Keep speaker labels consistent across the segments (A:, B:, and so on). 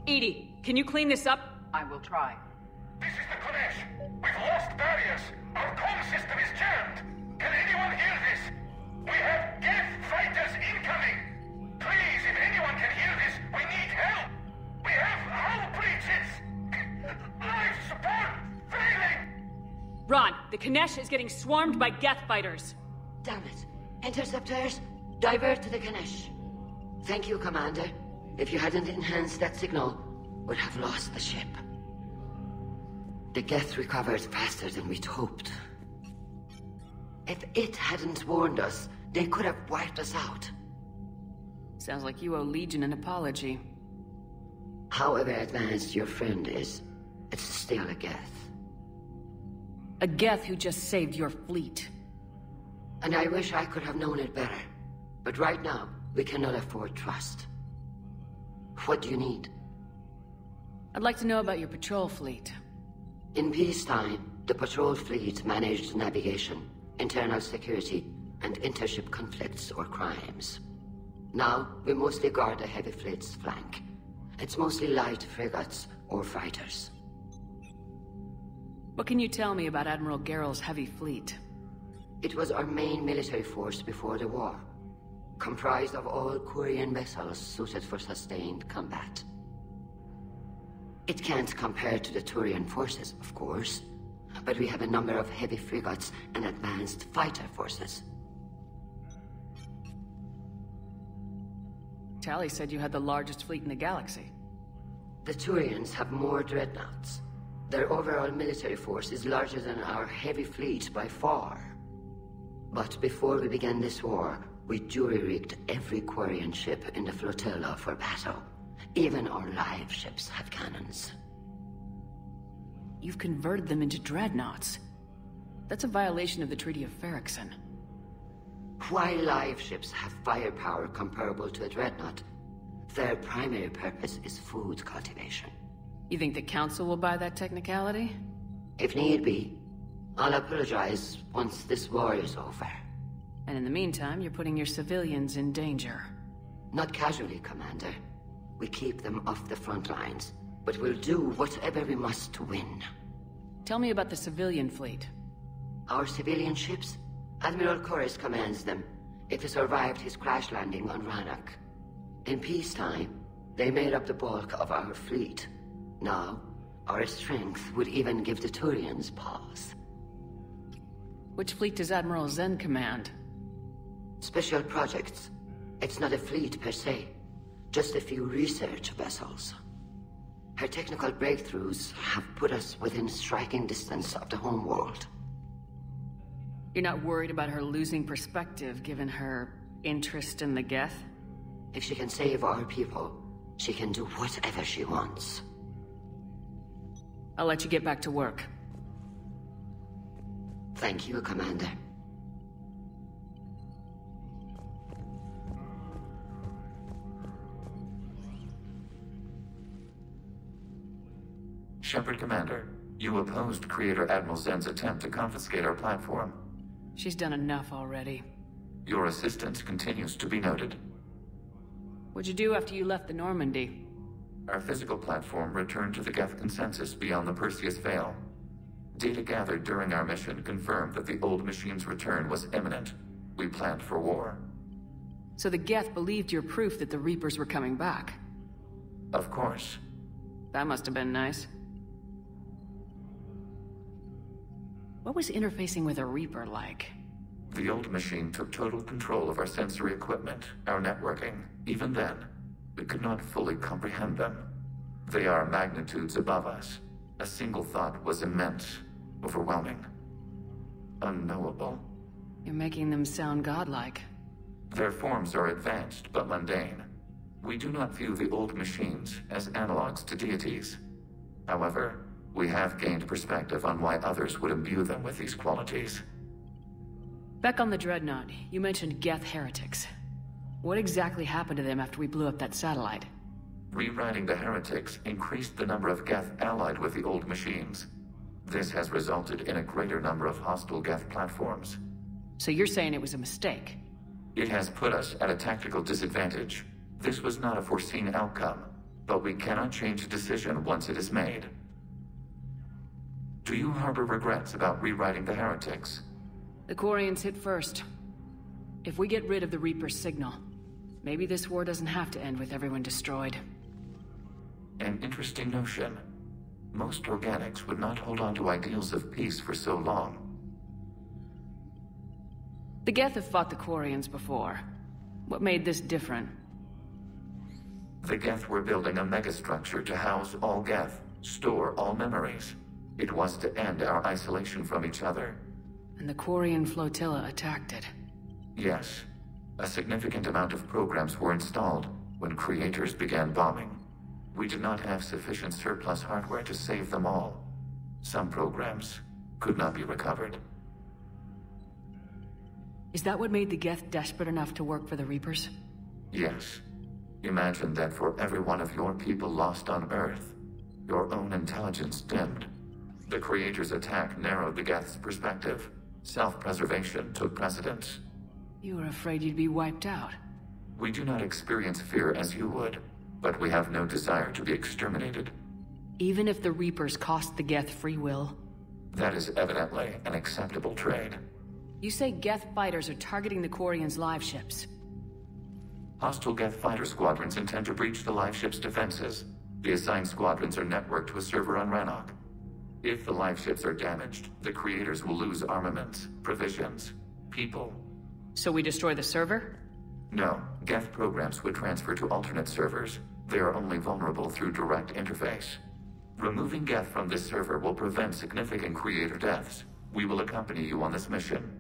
A: Edie, can you clean this up?
B: I will try.
C: This is the Kodesh. We've lost barriers. Our comm system is jammed. Can anyone hear this? We have Geth fighters incoming. Please, if anyone can hear this, we need help. We have hull breaches. Life support failing.
A: Ron, the Kanesh is getting swarmed by Geth fighters.
D: Damn it. Interceptors, divert to the Ganesh. Thank you, Commander. If you hadn't enhanced that signal, we'd have lost the ship. The Geth recovered faster than we'd hoped. If it hadn't warned us, they could have wiped us out.
A: Sounds like you owe Legion an apology.
D: However advanced your friend is, it's still a Geth.
A: A Geth who just saved your fleet.
D: And I wish I could have known it better. But right now, we cannot afford trust. What do you need?
A: I'd like to know about your patrol fleet.
D: In peacetime, the patrol fleet managed navigation, internal security, and intership conflicts or crimes. Now, we mostly guard the heavy fleet's flank. It's mostly light frigates or fighters.
A: What can you tell me about Admiral Gerrel's heavy fleet?
D: It was our main military force before the war, comprised of all Quarian vessels suited for sustained combat. It can't compare to the Turian forces, of course, but we have a number of heavy frigates and advanced fighter forces.
A: Tally said you had the largest fleet in the galaxy.
D: The Turians have more dreadnoughts. Their overall military force is larger than our heavy fleet by far. But before we began this war, we jury-rigged every Quarian ship in the flotilla for battle. Even our live ships have cannons.
A: You've converted them into dreadnoughts. That's a violation of the Treaty of Ferrixon.
D: While live ships have firepower comparable to a dreadnought, their primary purpose is food cultivation.
A: You think the Council will buy that technicality?
D: If need be, I'll apologize once this war is over.
A: And in the meantime, you're putting your civilians in danger.
D: Not casually, Commander. We keep them off the front lines, but we'll do whatever we must to win.
A: Tell me about the civilian fleet.
D: Our civilian ships? Admiral Corus commands them. It survived his crash landing on Rannoch. In peacetime, they made up the bulk of our fleet. Now, our strength would even give the Turians pause.
A: Which fleet does Admiral Zen command?
D: Special projects. It's not a fleet per se, just a few research vessels. Her technical breakthroughs have put us within striking distance of the homeworld.
A: You're not worried about her losing perspective given her interest in the Geth?
D: If she can save our people, she can do whatever she wants.
A: I'll let you get back to work.
D: Thank you, Commander.
E: Shepard Commander, you opposed Creator Admiral Zen's attempt to confiscate our platform.
A: She's done enough already.
E: Your assistance continues to be noted.
A: What'd you do after you left the Normandy?
E: Our physical platform returned to the Geth consensus beyond the Perseus Veil. Data gathered during our mission confirmed that the old machine's return was imminent. We planned for war.
A: So the Geth believed your proof that the Reapers were coming back?
E: Of course.
A: That must have been nice. What was interfacing with a Reaper like?
E: The old machine took total control of our sensory equipment, our networking. Even then, we could not fully comprehend them. They are magnitudes above us. A single thought was immense, overwhelming, unknowable.
A: You're making them sound godlike.
E: Their forms are advanced but mundane. We do not view the old machines as analogs to deities. However, we have gained perspective on why others would imbue them with these qualities.
A: Back on the Dreadnought, you mentioned Geth heretics. What exactly happened to them after we blew up that satellite?
E: Rewriting the heretics increased the number of Geth allied with the old machines. This has resulted in a greater number of hostile Geth platforms.
A: So you're saying it was a mistake?
E: It has put us at a tactical disadvantage. This was not a foreseen outcome. But we cannot change a decision once it is made. Do you harbor regrets about rewriting the heretics?
A: The Quarians hit first. If we get rid of the Reaper's signal, maybe this war doesn't have to end with everyone destroyed.
E: An interesting notion. Most organics would not hold on to ideals of peace for so long.
A: The Geth have fought the Quarians before. What made this different?
E: The Geth were building a megastructure to house all Geth, store all memories. It was to end our isolation from each other.
A: And the Quarian flotilla attacked it.
E: Yes. A significant amount of programs were installed when creators began bombing. We did not have sufficient surplus hardware to save them all. Some programs could not be recovered.
A: Is that what made the Geth desperate enough to work for the Reapers?
E: Yes. Imagine that for every one of your people lost on Earth, your own intelligence dimmed. The Creator's attack narrowed the Geth's perspective. Self-preservation took precedence.
A: You were afraid you'd be wiped out.
E: We do not experience fear as you would, but we have no desire to be exterminated.
A: Even if the Reapers cost the Geth free will?
E: That is evidently an acceptable trade.
A: You say Geth fighters are targeting the Quarians' live ships.
E: Hostile Geth fighter squadrons intend to breach the live ship's defenses. The assigned squadrons are networked to a server on Rannoch. If the live ships are damaged, the creators will lose armaments, provisions, people.
A: So we destroy the server?
E: No, Geth programs would transfer to alternate servers. They are only vulnerable through direct interface. Removing Geth from this server will prevent significant creator deaths. We will accompany you on this mission.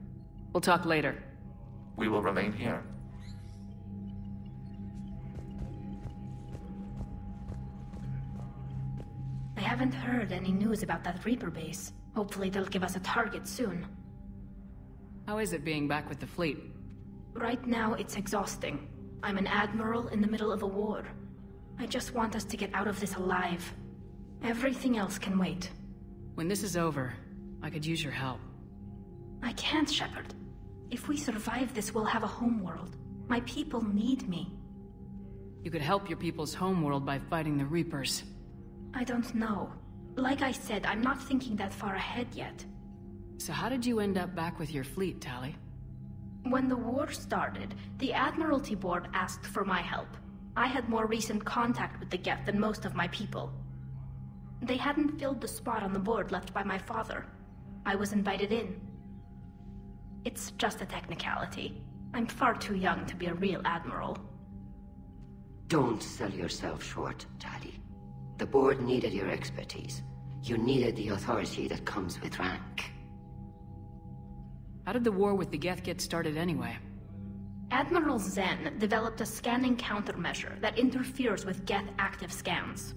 A: We'll talk later.
E: We will remain here.
B: I haven't heard any news about that Reaper base. Hopefully they'll give us a target soon.
A: How is it being back with the fleet?
B: Right now, it's exhausting. I'm an admiral in the middle of a war. I just want us to get out of this alive. Everything else can wait.
A: When this is over, I could use your help.
B: I can't, Shepard. If we survive this, we'll have a homeworld. My people need me.
A: You could help your people's homeworld by fighting the Reapers.
B: I don't know. Like I said, I'm not thinking that far ahead yet.
A: So how did you end up back with your fleet, Tali?
B: When the war started, the Admiralty Board asked for my help. I had more recent contact with the Geth than most of my people. They hadn't filled the spot on the board left by my father. I was invited in. It's just a technicality. I'm far too young to be a real admiral.
D: Don't sell yourself short, Tali. The board needed your expertise. You needed the authority that comes with rank.
A: How did the war with the Geth get started anyway?
B: Admiral Zen developed a scanning countermeasure that interferes with Geth active scans.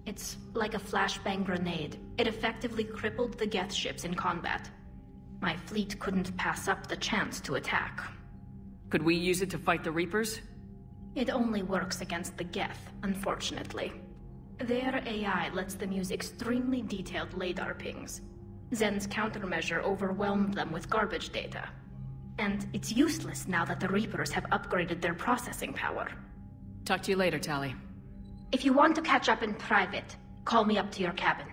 B: It's like a flashbang grenade. It effectively crippled the Geth ships in combat. My fleet couldn't pass up the chance to attack.
A: Could we use it to fight the Reapers?
B: It only works against the Geth, unfortunately. Their AI lets them use extremely detailed LADAR pings. Zen's countermeasure overwhelmed them with garbage data. And it's useless now that the Reapers have upgraded their processing power.
A: Talk to you later, Tali.
B: If you want to catch up in private, call me up to your cabin.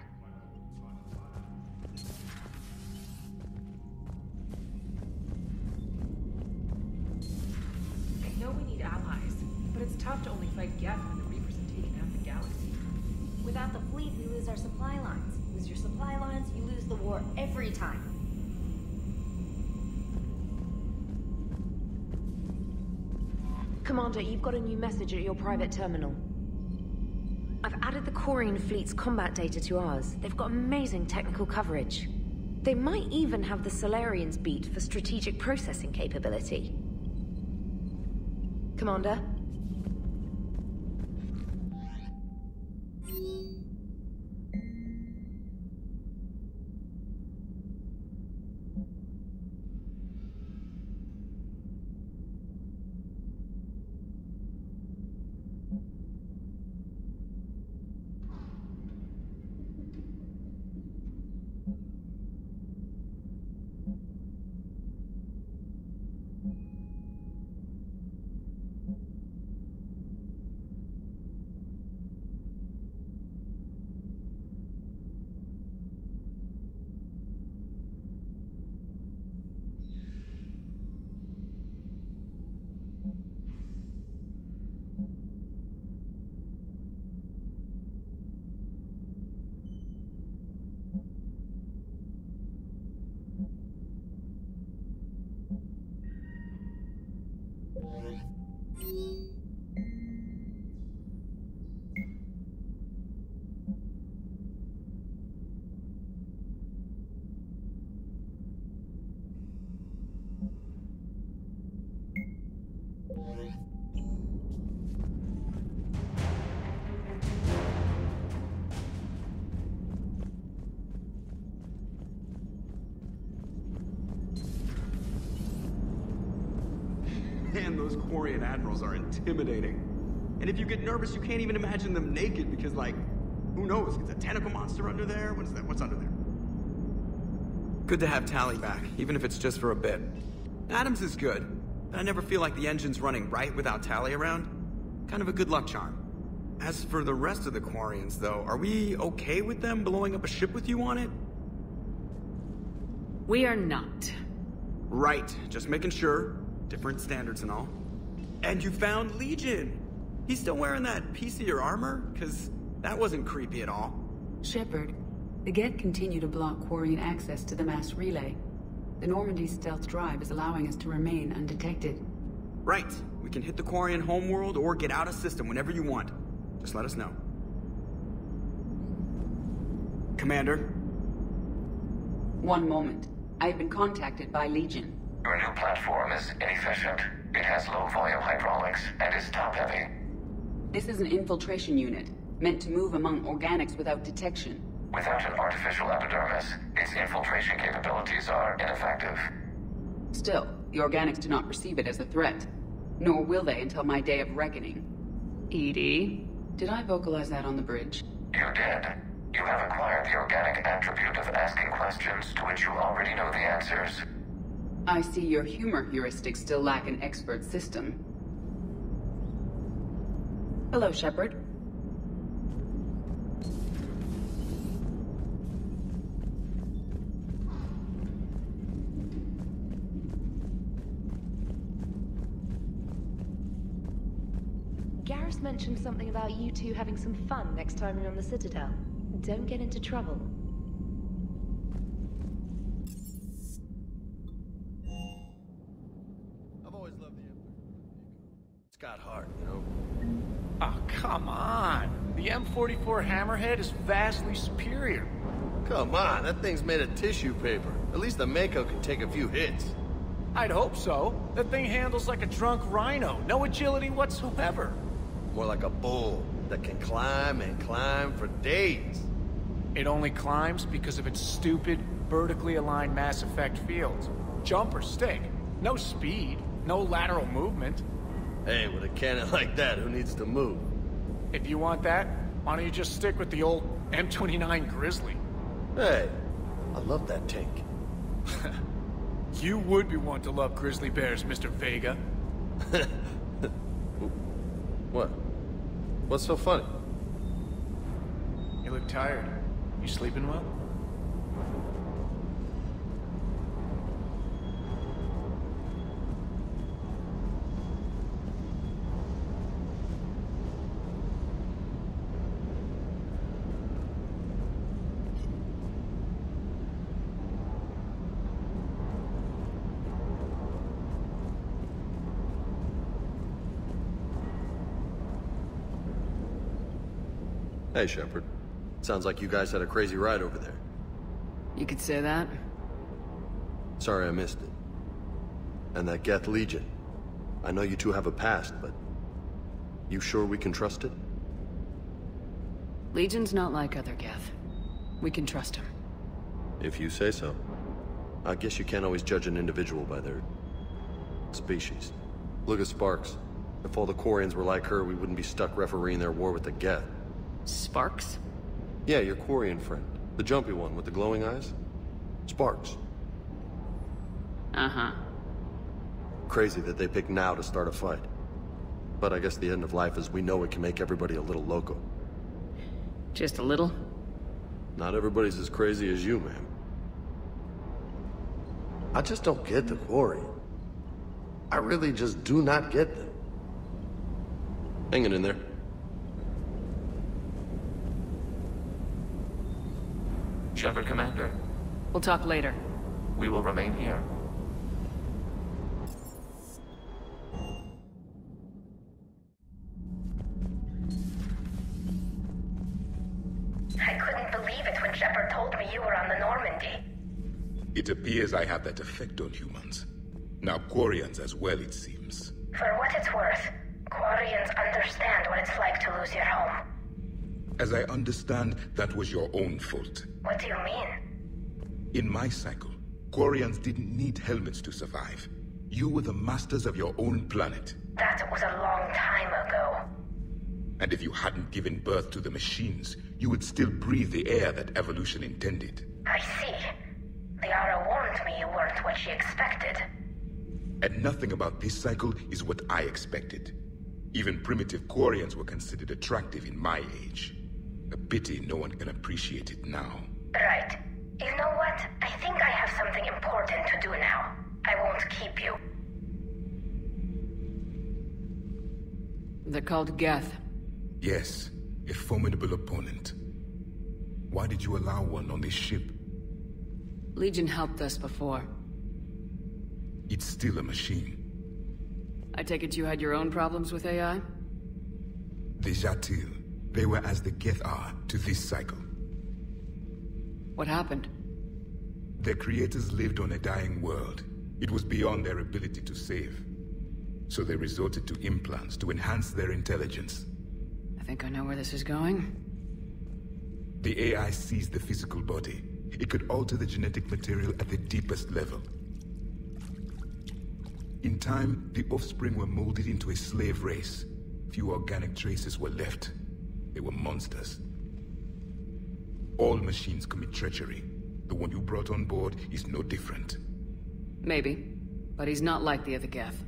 F: I know we need allies, but it's tough to only fight Geth when the Reapers have taken out the galaxy.
G: Without the fleet, we lose our supply lines. Lose your supply lines, you lose the war every time.
H: Commander, you've got a new message at your private terminal. I've added the Quarian fleet's combat data to ours. They've got amazing technical coverage. They might even have the Solarians beat for strategic processing capability. Commander?
I: Man, those Quarian admirals are intimidating. And if you get nervous, you can't even imagine them naked because, like, who knows? Is a tentacle monster under there? What is that? What's under there? Good to have Tally back, even if it's just for a bit. Adams is good, but I never feel like the engine's running right without Tally around. Kind of a good luck charm. As for the rest of the Quarians, though, are we okay with them blowing up a ship with you on it?
A: We are not.
I: Right, just making sure. Different standards and all. And you found Legion! He's still wearing that piece of your armor? Cause that wasn't creepy at all.
J: Shepard, the Geth continue to block Quarian access to the mass relay. The Normandy stealth drive is allowing us to remain undetected.
I: Right. We can hit the Quarian homeworld or get out of system whenever you want. Just let us know. Commander?
J: One moment. I've been contacted by Legion.
E: Your new platform is inefficient. It has low volume hydraulics and is top-heavy.
J: This is an infiltration unit, meant to move among organics without detection.
E: Without an artificial epidermis, its infiltration capabilities are ineffective.
J: Still, the organics do not perceive it as a threat. Nor will they until my day of reckoning. EDI, did I vocalize that on the bridge?
E: You did. You have acquired the organic attribute of asking questions to which you already know the answers.
J: I see your humor heuristics still lack an expert system. Hello, Shepard.
H: Garrus mentioned something about you two having some fun next time you're on the Citadel. Don't get into trouble.
K: I've always loved the Empire. It's got heart, you know?
L: Oh, come on. The M44 Hammerhead is vastly superior.
K: Come on, that thing's made of tissue paper. At least the Mako can take a few hits.
L: I'd hope so. That thing handles like a drunk rhino. No agility whatsoever.
K: More like a bull that can climb and climb for days.
L: It only climbs because of its stupid, vertically aligned Mass Effect fields. Jump or stick. No speed. No lateral movement.
K: Hey, with a cannon like that, who needs to move?
L: If you want that, why don't you just stick with the old M29 Grizzly?
K: Hey, I love that tank.
L: You would be one to love grizzly bears, Mr. Vega.
K: What? What's so funny?
L: You look tired. You sleeping well?
K: Hey, Shepard. Sounds like you guys had a crazy ride over there.
A: You could say that.
K: Sorry I missed it. And that Geth Legion. I know you two have a past, but... you sure we can trust it?
A: Legion's not like other Geth. We can trust him.
K: If you say so. I guess you can't always judge an individual by their... species. Look at Sparks. If all the Quarians were like her, we wouldn't be stuck refereeing their war with the Geth.
A: Sparks?
K: Yeah, your Quarian friend. The jumpy one with the glowing eyes. Sparks.
A: Uh-huh.
K: Crazy that they pick now to start a fight. But I guess the end of life as we know it can make everybody a little loco.
A: Just a little?
K: Not everybody's as crazy as you, ma'am. I just don't get the Quarian. I really just do not get them. Hang it in there.
E: Shepard, Commander.
A: We'll talk later.
E: We will remain here.
M: I couldn't believe it when Shepard told me you were on the Normandy.
C: It appears I have that effect on humans. Now Quarians as well, it seems.
M: For what it's worth, Quarians understand what it's like to lose your home.
C: As I understand, that was your own fault.
M: What do you mean?
C: In my cycle, Quarians didn't need helmets to survive. You were the masters of your own planet.
M: That was a long time ago.
C: And if you hadn't given birth to the machines, you would still breathe the air that evolution intended.
M: I see. Liara warned me you weren't what she expected.
C: And nothing about this cycle is what I expected. Even primitive Quarians were considered attractive in my age. A pity no one can appreciate it now.
M: Right. You know what? I think I have something important to do now. I won't keep you.
A: They're called Geth.
C: Yes, a formidable opponent. Why did you allow one on this ship?
A: Legion helped us before.
C: It's still a machine.
A: I take it you had your own problems with AI?
C: The Jatil. They were as the Geth are to this cycle.
A: What happened?
C: Their creators lived on a dying world. It was beyond their ability to save. So they resorted to implants to enhance their intelligence.
A: I think I know where this is going.
C: The AI seized the physical body. It could alter the genetic material at the deepest level. In time, the offspring were molded into a slave race. Few organic traces were left. They were monsters. All machines commit treachery. The one you brought on board is no different.
A: Maybe. But he's not like the other Geth.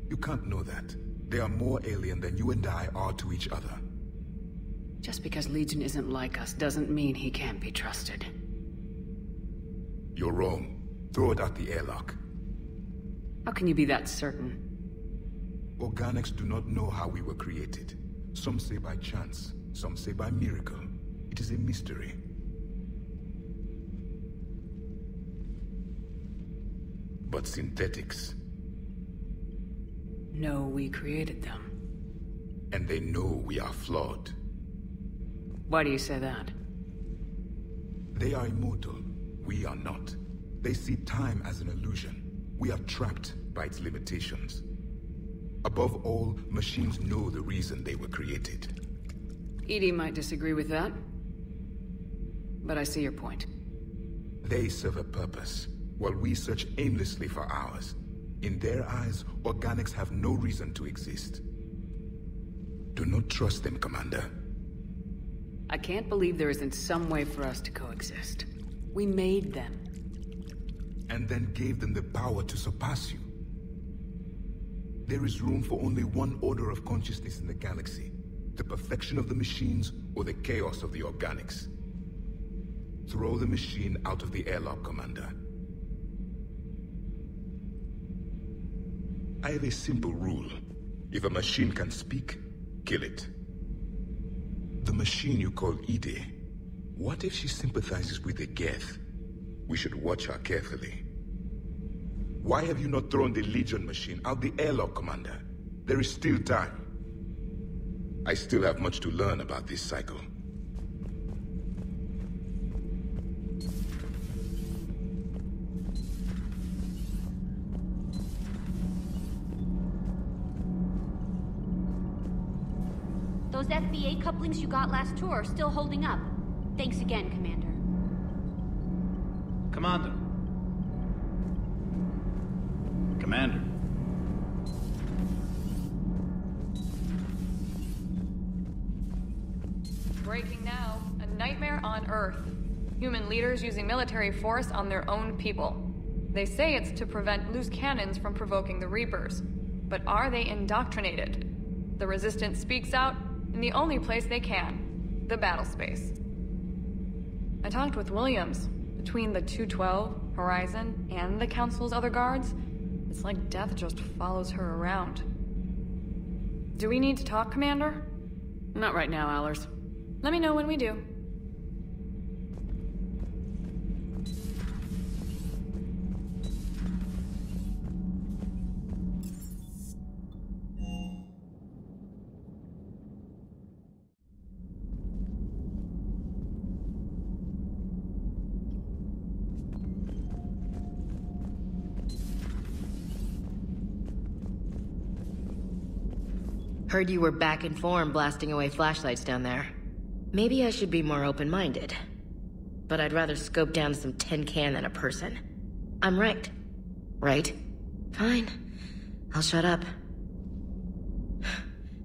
C: You can't know that. They are more alien than you and I are to each other.
A: Just because Legion isn't like us doesn't mean he can't be trusted.
C: You're wrong. Throw it out the airlock.
A: How can you be that certain?
C: Organics do not know how we were created. Some say by chance, some say by miracle. It is a mystery. But synthetics...
A: No, we created them.
C: And they know we are flawed.
A: Why do you say that?
C: They are immortal. We are not. They see time as an illusion. We are trapped by its limitations. Above all, machines know the reason they were created.
A: EDI might disagree with that. But I see your point.
C: They serve a purpose, while we search aimlessly for ours. In their eyes, organics have no reason to exist. Do not trust them, Commander.
A: I can't believe there isn't some way for us to coexist. We made them.
C: And then gave them the power to surpass you. There is room for only one order of consciousness in the galaxy. The perfection of the machines, or the chaos of the organics. Throw the machine out of the airlock, Commander. I have a simple rule. If a machine can speak, kill it. The machine you call EDI, what if she sympathizes with the Geth? We should watch her carefully. Why have you not thrown the Legion machine out the airlock, Commander? There is still time. I still have much to learn about this cycle.
N: Those FBA couplings you got last tour are still holding up. Thanks again, Commander.
O: Commander. Commander.
P: Breaking now. A nightmare on Earth. Human leaders using military force on their own people. They say it's to prevent loose cannons from provoking the Reapers. But are they indoctrinated? The Resistance speaks out in the only place they can. The battle space. I talked with Williams. Between the 212, Horizon, and the Council's other guards, it's like death just follows her around. Do we need to talk, Commander?
A: Not right now, Allers.
P: Let me know when we do.
Q: Heard you were back in form blasting away flashlights down there. Maybe I should be more open-minded. But I'd rather scope down some tin can than a person. I'm right. Right? Fine. I'll shut up.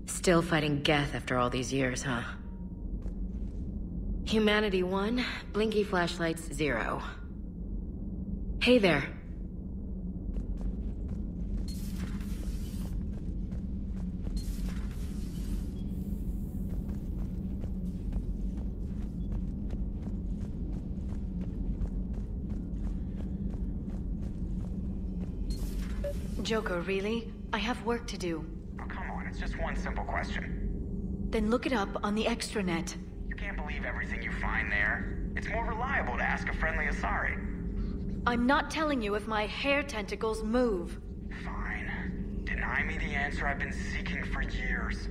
Q: Still fighting Geth after all these years, huh? Humanity 1, blinky flashlights 0. Hey there.
R: Joker, really? I have work to do.
S: Oh, come on, it's just one simple question.
R: Then look it up on the extranet.
S: You can't believe everything you find there. It's more reliable to ask a friendly Asari.
R: I'm not telling you if my hair tentacles move.
S: Fine. Deny me the answer I've been seeking for years.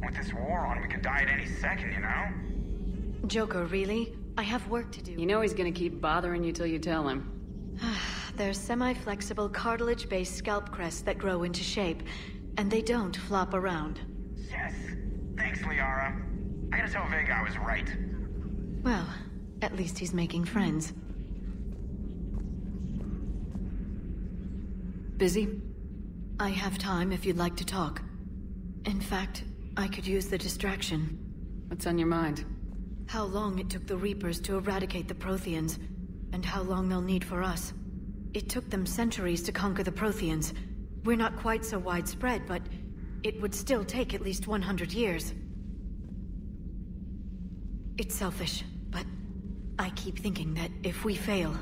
S: With this war on, we could die at any second, you know?
R: Joker, really? I have work to do.
A: You know he's gonna keep bothering you till you tell him.
R: They're semi-flexible, cartilage-based scalp crests that grow into shape, and they don't flop around.
S: Yes. Thanks, Liara. I gotta tell Vega I was right.
R: Well, at least he's making friends.
A: Busy?
R: I have time if you'd like to talk. In fact, I could use the distraction.
A: What's on your mind?
R: How long it took the Reapers to eradicate the Protheans, and how long they'll need for us. It took them centuries to conquer the Protheans. We're not quite so widespread, but it would still take at least 100 years. It's selfish, but I keep thinking that if we fail...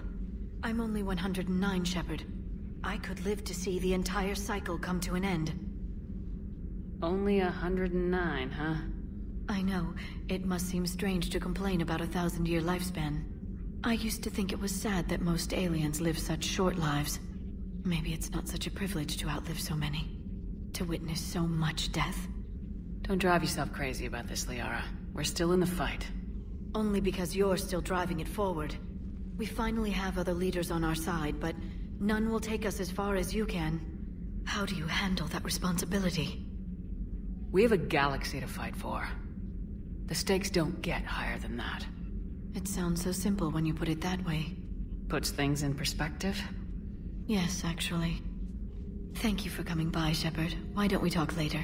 R: I'm only 109, Shepard. I could live to see the entire cycle come to an end.
A: Only 109, huh?
R: I know. It must seem strange to complain about a 1,000-year lifespan. I used to think it was sad that most aliens live such short lives. Maybe it's not such a privilege to outlive so many. To witness so much death.
A: Don't drive yourself crazy about this, Liara. We're still in the fight.
R: Only because you're still driving it forward. We finally have other leaders on our side, but none will take us as far as you can. How do you handle that responsibility?
A: We have a galaxy to fight for. The stakes don't get higher than that.
R: It sounds so simple when you put it that way.
A: Puts things in perspective?
R: Yes, actually. Thank you for coming by, Shepard. Why don't we talk later?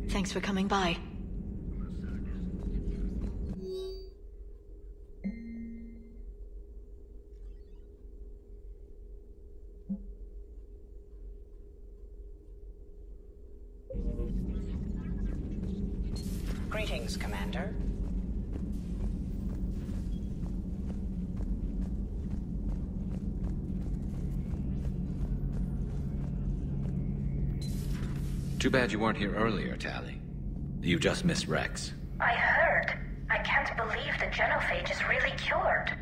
R: Thanks for coming by.
T: Greetings, Commander.
U: Too bad you weren't here earlier, Tali. You just missed Rex.
M: I heard. I can't believe the genophage is really cured.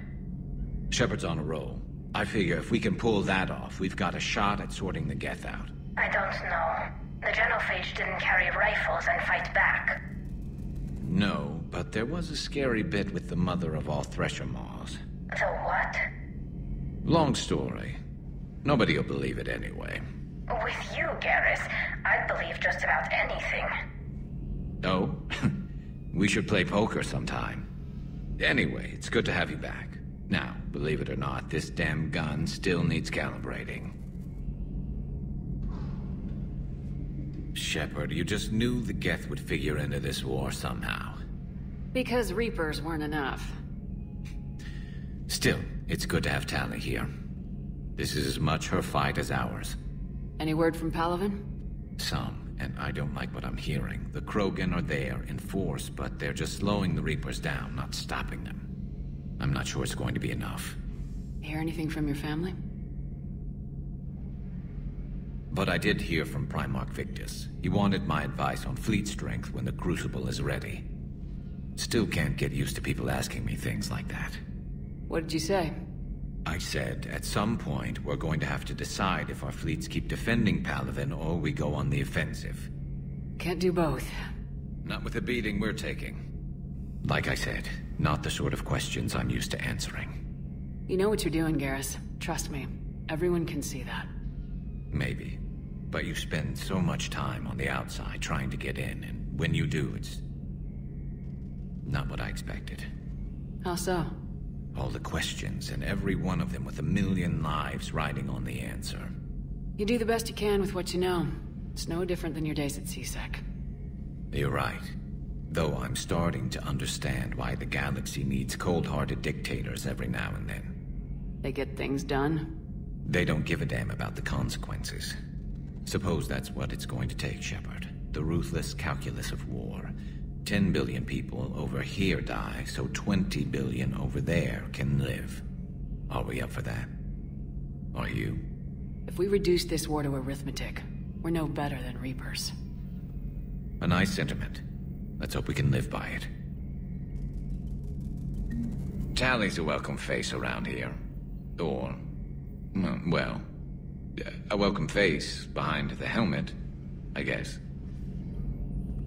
U: Shepard's on a roll. I figure if we can pull that off, we've got a shot at sorting the Geth out.
M: I don't know. The genophage didn't carry rifles and fight back.
U: No, but there was a scary bit with the mother of all Thresher Maws.
M: The what?
U: Long story. Nobody will believe it anyway.
M: With you, Garrus, I'd believe just about anything.
U: Oh? We should play poker sometime. Anyway, it's good to have you back. Now, believe it or not, this damn gun still needs calibrating. Shepard, you just knew the Geth would figure into this war somehow.
A: Because Reapers weren't enough.
U: Still, it's good to have Tali here. This is as much her fight as ours.
A: Any word from Palaven?
U: Some, and I don't like what I'm hearing. The Krogan are there in force, but they're just slowing the Reapers down, not stopping them. I'm not sure it's going to be enough.
A: Hear anything from your family?
U: But I did hear from Primarch Victus. He wanted my advice on fleet strength when the Crucible is ready. Still can't get used to people asking me things like that.
A: What did you say?
U: I said, at some point, we're going to have to decide if our fleets keep defending Palaven or we go on the offensive.
A: Can't do both.
U: Not with the beating we're taking. Like I said, not the sort of questions I'm used to answering.
A: You know what you're doing, Garrus. Trust me. Everyone can see that.
U: Maybe. But you spend so much time on the outside trying to get in, and when you do, it's not what I expected.
A: How so?
U: All the questions, and every one of them with a million lives riding on the answer.
A: You do the best you can with what you know. It's no different than your days at CSEC.
U: You're right. Though I'm starting to understand why the galaxy needs cold-hearted dictators every now and then.
A: They get things done?
U: They don't give a damn about the consequences. Suppose that's what it's going to take, Shepard. The ruthless calculus of war. 10 billion people over here die, so 20 billion over there can live. Are we up for that? Are you?
A: If we reduce this war to arithmetic, we're no better than Reapers.
U: A nice sentiment. Let's hope we can live by it. Tally's a welcome face around here. Or, well, a welcome face behind the helmet, I guess.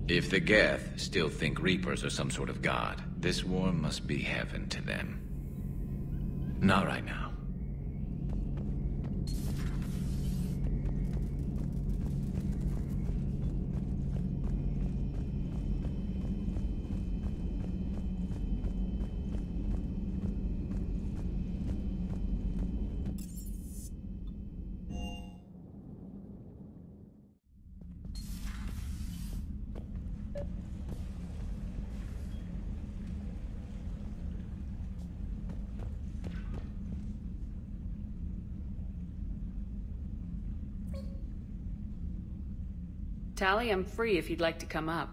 U: If the Geth still think Reapers are some sort of god, this war must be heaven to them. Not right now.
A: Tally, I'm free if you'd like to come up.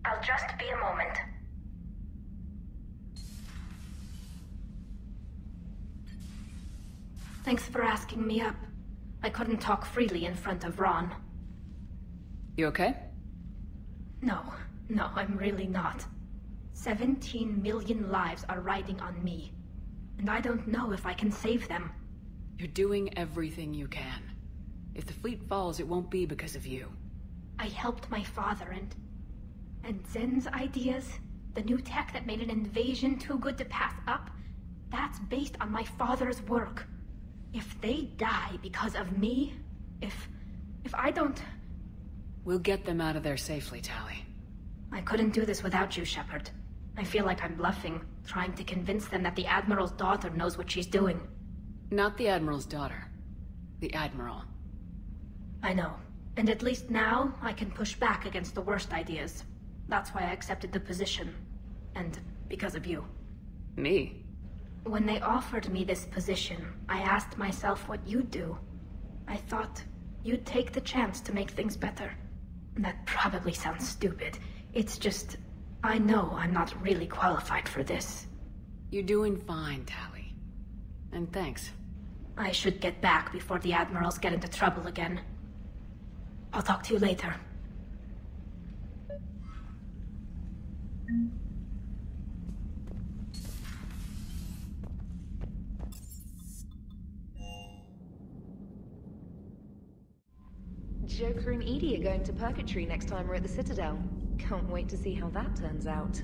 M: I'll just be a moment.
B: Thanks for asking me up. I couldn't talk freely in front of Ron.
A: You okay?
B: No, I'm really not. 17 million lives are riding on me. And I don't know if I can save them.
A: You're doing everything you can. If the fleet falls, it won't be because of you.
B: I helped my father and Zen's ideas, the new tech that made an invasion too good to pass up, that's based on my father's work. If they die because of me, if I don't...
A: We'll get them out of there safely, Tally.
B: I couldn't do this without you, Shepard. I feel like I'm bluffing, trying to convince them that the Admiral's daughter knows what she's doing.
A: Not the Admiral's daughter. The Admiral.
B: I know. And at least now, I can push back against the worst ideas. That's why I accepted the position. And because of you.
A: Me?
B: When they offered me this position, I asked myself what you'd do. I thought you'd take the chance to make things better. That probably sounds stupid. It's just, I know I'm not really qualified for this.
A: You're doing fine, Tally. And thanks.
B: I should get back before the Admirals get into trouble again. I'll talk to you later.
H: Joker and Edie are going to Purgatory next time we're at the Citadel. Can't wait to see how that turns out.